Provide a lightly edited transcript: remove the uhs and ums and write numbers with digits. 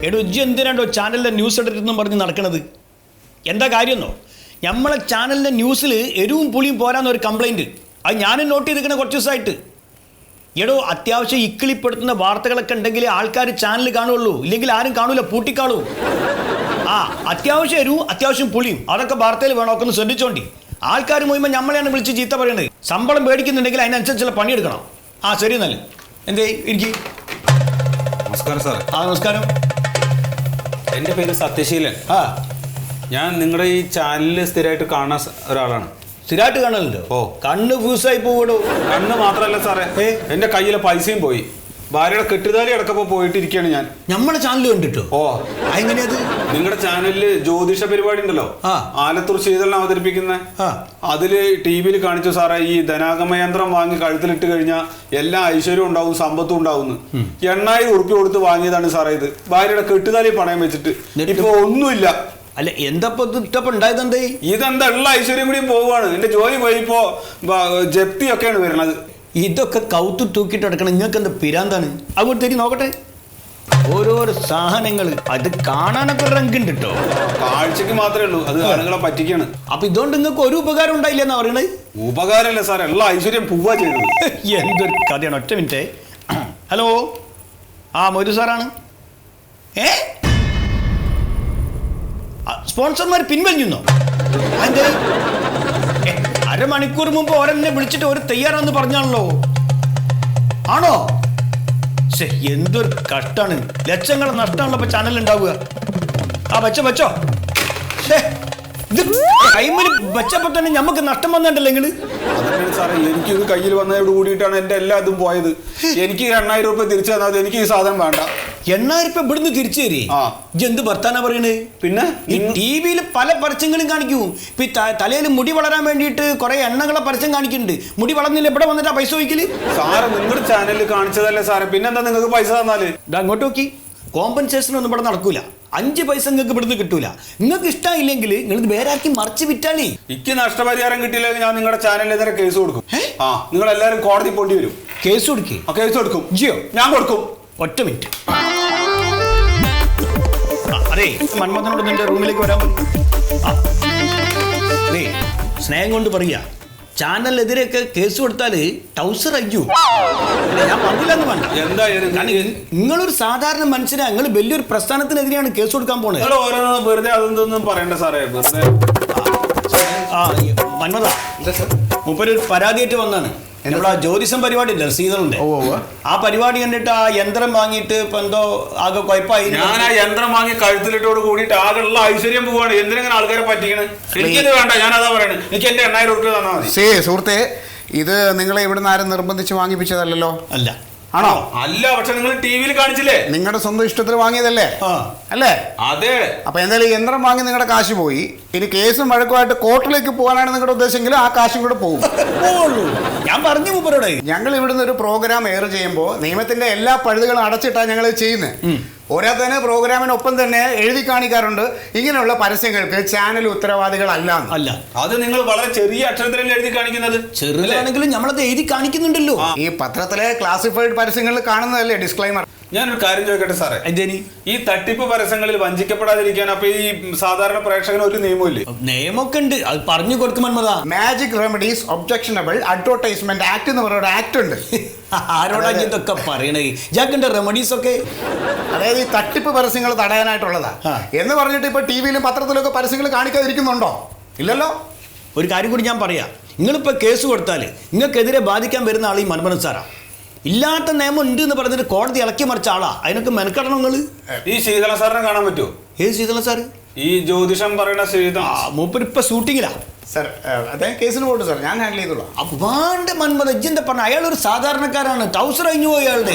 എടോ ഇജ്ജ് എന്തിനാണ്ടോ ചാനലിൻ്റെ ന്യൂസ് എടുത്തെന്നും പറഞ്ഞ് നടക്കണത്? എന്താ കാര്യമെന്നോ, നമ്മളെ ചാനലിൻ്റെ ന്യൂസിൽ എരിവും പുളിയും പോരാന്നൊരു കംപ്ലൈൻറ്റ്. അത് ഞാനും നോട്ട് ചെയ്തിരിക്കണ കുറച്ച് ദിവസമായിട്ട്. എടോ അത്യാവശ്യം ഇക്കിളിപ്പെടുത്തുന്ന വാർത്തകളൊക്കെ ഉണ്ടെങ്കിൽ ആൾക്കാർ ചാനൽ കാണുള്ളൂ, ഇല്ലെങ്കിൽ ആരും കാണൂല, പൂട്ടിക്കാളൂ. അത്യാവശ്യം എരിവും അത്യാവശ്യം പുളിയും അതൊക്കെ വാർത്തയിൽ വേണമൊക്കെ ഒന്ന് ശ്രദ്ധിച്ചോണ്ടി. ആൾക്കാർ മുഴുവൻ നമ്മളെയാണ് വിളിച്ച് ചീത്ത പറയുന്നത്. ശമ്പളം മേടിക്കുന്നുണ്ടെങ്കിൽ അതിനനുസരിച്ചുള്ള പണിയെടുക്കണം. ശരി എന്നല്ല എന്തേ ഇരിക്കും. നമസ്കാരം സാർ. നമസ്കാരം. എൻ്റെ പേര് സത്യശീലൻ. ഞാൻ നിങ്ങളുടെ ഈ ചാനലിൽ സ്ഥിരമായിട്ട് കാണുന്ന ഒരാളാണ്. സ്ഥിരമായിട്ട് കാണലുണ്ടോ? കണ്ണ് ഫ്യൂസായി പോകടോ. കണ്ണ് മാത്രമല്ല സാറേ, എൻ്റെ കയ്യിലെ പൈസയും പോയി. ഭാര്യയുടെ കെട്ടുതാലി അടക്കപ്പോൾ പോയിട്ടിരിക്കുകയാണ് ഞാൻ. നമ്മളെ ചാനൽ കണ്ടിട്ടോ? എങ്ങനെയത്? നിങ്ങളുടെ ചാനലിൽ ജ്യോതിഷ പരിപാടി ഉണ്ടല്ലോ, ആലത്തൂർ ശീതളിനെ അവതരിപ്പിക്കുന്ന, അതില് ടി.വിയിൽ കാണിച്ചു സാറേ, ഈ ധനാഗമയന്ത്രം വാങ്ങി കഴുത്തിലിട്ട് കഴിഞ്ഞാൽ എല്ലാ ഐശ്വര്യവും ഉണ്ടാവും, സമ്പത്തും ഉണ്ടാവും. 8,000 ഉറുപ്പിക കൊടുത്ത് വാങ്ങിയതാണ് സാറേ ഇത്. ഭാര്യയുടെ കെട്ടുതാലി പണയം വെച്ചിട്ട് ഇപ്പൊ ഒന്നുമില്ല. അല്ല എന്താ ഉണ്ടായതെന്തേ? ഇതെന്താ ഉള്ള ഐശ്വര്യം കൂടി പോവാണ്. എന്റെ ജോലി പോയിപ്പോ ജപ്തിയൊക്കെയാണ് വരുന്നത്. ഇതൊക്കെ കൗത്തു തൂക്കിട്ട് എടുക്കണം. നിങ്ങൾക്ക് എന്താ പിരാന്താണ്? അങ്ങോട്ട് തരി നോക്കട്ടെ. ഓരോരോ സാധനങ്ങൾ അത് കാണാനൊക്കെ റങ്കുണ്ട് കേട്ടോ. കാഴ്ചക്ക് മാത്രമേ ഉള്ളൂ, അത് ആളുകളെ പറ്റിക്കാണ്. അപ്പൊ ഇതുകൊണ്ട് നിങ്ങൾക്ക് ഒരു ഉപകാരം ഉണ്ടായില്ല എന്നാ പറയണത്? ഉപകാരമല്ല സാർ, എല്ലാ ഐശ്വര്യം പോവാ ചെയ്തത്. എന്തൊരു കഥയാണ്. ഒറ്റ മിനിറ്റ്. ഹലോ, മൊയ്തു സാറാണ്. സ്പോൺസർമാർ പിൻവലിഞ്ഞോ? അതെ, അരമണിക്കൂർ മുമ്പ് ഓരെന്നെ വിളിച്ചിട്ട് ഒരു തയ്യാറാന്ന് പറഞ്ഞാണല്ലോ. ആണോ? എന്തൊരു കഷ്ടാണ്. ലക്ഷങ്ങളുടെ നഷ്ടമാണല്ലോ ഇപ്പൊ ചാനൽ ഉണ്ടാവുക. വെച്ചോ ഇത് കൈമില് വെച്ചപ്പോ തന്നെ ഞമ്മക്ക് നഷ്ടം വന്നിട്ടല്ലേ നിങ്ങള്? അതന്നെയാണ് സാറേ, എനിക്കിത് കയ്യിൽ വന്നതോട് കൂടിയിട്ടാണ് എന്റെ എല്ലാ ഇതും പോയത്. എനിക്ക് 8,000 രൂപ തിരിച്ചു തന്നാൽ എനിക്ക് ഈ സാധനം വേണ്ട. 8,000 രൂപ ഇവിടുന്ന് തിരിച്ചു തരി. എന്ത് ഭർത്താനാ പറയണേ? പിന്നെ ഈ ടിവിയിൽ പല പരസ്യങ്ങളും കാണിക്കും. ഇപ്പൊ തലയിൽ മുടി വളരാൻ വേണ്ടിയിട്ട് കുറെ എണ്ണകളെ പരസ്യം കാണിക്കുന്നുണ്ട്. മുടി വളർന്നില്ല ഇവിടെ വന്നിട്ടാ പൈസ വയ്ക്കല്. സാറ് നിങ്ങളുടെ ചാനലിൽ കാണിച്ചതല്ലേ സാറേ, പിന്നെന്താ നിങ്ങൾക്ക് പൈസ തന്നാല്? അങ്ങോട്ട് നോക്കി. കോമ്പൻസേഷൻ ഒന്നും ഇവിടെ നടക്കൂല. 5 പൈസ നിങ്ങൾക്ക് ഇവിടുന്ന് കിട്ടൂല. നിങ്ങൾക്ക് ഇഷ്ടമില്ലെങ്കിൽ നിങ്ങൾ വേറെ ആക്കി മറിച്ച് വിറ്റാളി. എനിക്ക് നഷ്ടപരിഹാരം കിട്ടിയില്ലെങ്കിൽ ഞാൻ നിങ്ങളുടെ ചാനലിനെതിരെ കേസ് കൊടുക്കും. നിങ്ങൾ എല്ലാവരും കോടതി പോണ്ടി വരും. കേസ് കൊടുക്കും? കേസ് കൊടുക്കും. ജിയോ ഞാൻ കൊടുക്കും. ഒറ്റ മിനിറ്റ്. അതെ, മന്മഥനോട് നിന്റെ റൂമിലേക്ക് വരാൻ പറ്റും. അതെ, സ്നേഹം കൊണ്ട് പറയാ, ചാനലിനെതിരെയൊക്കെ കേസ് കൊടുത്താല് ടൗസർ അയ്യോ. ഞാൻ പറഞ്ഞില്ലെന്ന് വേണ്ട. എന്തായാലും നിങ്ങളൊരു സാധാരണ മനുഷ്യനെ, നിങ്ങൾ വലിയൊരു പ്രസ്ഥാനത്തിനെതിരെയാണ് കേസ് കൊടുക്കാൻ പോണത്. ഓരോന്നും വെറുതെ അതൊന്നും പറയണ്ട സാറേ. വെറുതെ മന്മഥ, മൂപ്പര് ഒരു പരാതിയായിട്ട് വന്നാണ്. നമ്മുടെ ജ്യോതിഷം പരിപാടി ഇല്ല സീതളിന്റെ, ആ പരിപാടി കണ്ടിട്ട് ആ യന്ത്രം വാങ്ങിയിട്ട് ഇപ്പൊ എന്തോ ആകെ കുഴപ്പമായി. ഞാൻ ആ യന്ത്രം വാങ്ങി കഴുത്തിലിട്ടോട് കൂടിയിട്ട് ആകെ ഉള്ള ഐശ്വര്യം പോവാണ്. എന്തിനെങ്ങനെ ആൾക്കാരെ പറ്റിക്കണ്? എനിക്കത് വേണ്ട, ഞാൻ അതാ പറയണത്. എനിക്ക് എന്റെ 8,000 രൂപ തന്നാൽ മതി. സുഹൃത്തെ, ഇത് നിങ്ങളെ ഇവിടുന്ന് ആരും നിർബന്ധിച്ച് വാങ്ങിപ്പിച്ചതല്ലോ. അല്ല. ആണോ? അല്ല, പക്ഷെ നിങ്ങൾ ടിവിയിൽ കാണിച്ചില്ലേ? നിങ്ങളുടെ സ്വന്തം ഇഷ്ടത്തിൽ വാങ്ങിയതല്ലേ? അല്ലേ? അതെ. അപ്പൊ എന്തായാലും യന്ത്രം വാങ്ങി നിങ്ങളുടെ കാശ് പോയി. ഇനി കേസും വഴക്കുമായിട്ട് കോർട്ടിലേക്ക് പോകാനാണ് നിങ്ങളുടെ ഉദ്ദേശമെങ്കിൽ ആ കാശും കൂടെ പോകും. ഞാൻ പറഞ്ഞു മൂപ്പരോട്, ഞങ്ങൾ ഇവിടുന്ന് ഒരു പ്രോഗ്രാം എയർ ചെയ്യുമ്പോൾ നിയമത്തിന്റെ എല്ലാ പഴുതുകളും അടച്ചിട്ടാണ് ഞങ്ങൾ ചെയ്യുന്നത്. ഓരോത്തന്നെ പ്രോഗ്രാമിനൊപ്പം തന്നെ എഴുതി കാണിക്കാറുണ്ട്, ഇങ്ങനെയുള്ള പരസ്യങ്ങൾക്ക് ചാനൽ ഉത്തരവാദികളല്ല. അല്ല, അത് നിങ്ങൾ വളരെ ചെറിയ അക്ഷരത്തിലല്ലേ എഴുതി കാണിക്കുന്നത്? ചെറുതാണെങ്കിലും നമ്മളത് എഴുതി കാണിക്കുന്നുണ്ടല്ലോ. ഈ പത്രത്തിലെ ക്ലാസിഫൈഡ് പരസ്യങ്ങളിൽ കാണുന്നതല്ലേ ഡിസ്ക്ലൈമർ. ഞാനൊരു കാര്യം ചോദിക്കട്ടെ സാറേ, ഈ തട്ടിപ്പ് പരസ്യങ്ങളിൽ വഞ്ചിക്കപ്പെടാതിരിക്കാൻ അപ്പൊ ഈ സാധാരണ പ്രേക്ഷകന് ഒരു നിയമമില്ലേ? നിയമമൊക്കെ ഉണ്ട്, അത് പറഞ്ഞു കൊടുക്കും Manmatha. Magic remedies objectionable advertisement act എന്ന് പറയുന്ന ആക്ട് ഉണ്ട്. ആരോടാ ഇതൊക്കെ പറയണേ? ജാക്കിന്റെ റെമഡീസ് ഒക്കെ, അതായത് ഈ തട്ടിപ്പ് പരസ്യങ്ങൾ തടയാനായിട്ടുള്ളതാ എന്ന് പറഞ്ഞിട്ട് ഇപ്പൊ ടിവിയിലും പത്രത്തിലും ഒക്കെ പരസ്യങ്ങൾ കാണിക്കാതിരിക്കുന്നുണ്ടോ? ഇല്ലല്ലോ. ഒരു കാര്യം കൂടി ഞാൻ പറയാം. നിങ്ങളിപ്പോ കേസ് കൊടുത്താൽ നിങ്ങൾക്കെതിരെ ബാധിക്കാൻ വരുന്ന ആൾ ഈ മന്മഥൻ സാറാ. ഇല്ലാത്ത നിയമം ഉണ്ട് എന്ന് പറഞ്ഞിട്ട് കോടതി ഇളക്കി മറിച്ച ആളാ. അതിനൊക്കെ മെനക്കെടണം നിങ്ങൾ. ഈ ശീതള സാറിനെ കാണാൻ പറ്റുമോ? ഏത് ശീതള സാറ്? ഈ ജ്യോതിഷം പറയുന്ന മൂപ്പർ ഇപ്പൊ ഷൂട്ടിങ്ങിലാ. സാർ അദ്ദേഹം കേസിന് പോട്ടു സാർ, ഞാൻ ഹാൻഡിൽ ചെയ്തോളാം. വേണ്ട മന്മഥ, എന്താ പറഞ്ഞ, അയാൾ ഒരു സാധാരണക്കാരാണ്. ടൗസർ അഴിഞ്ഞു പോയി അയാളുടെ.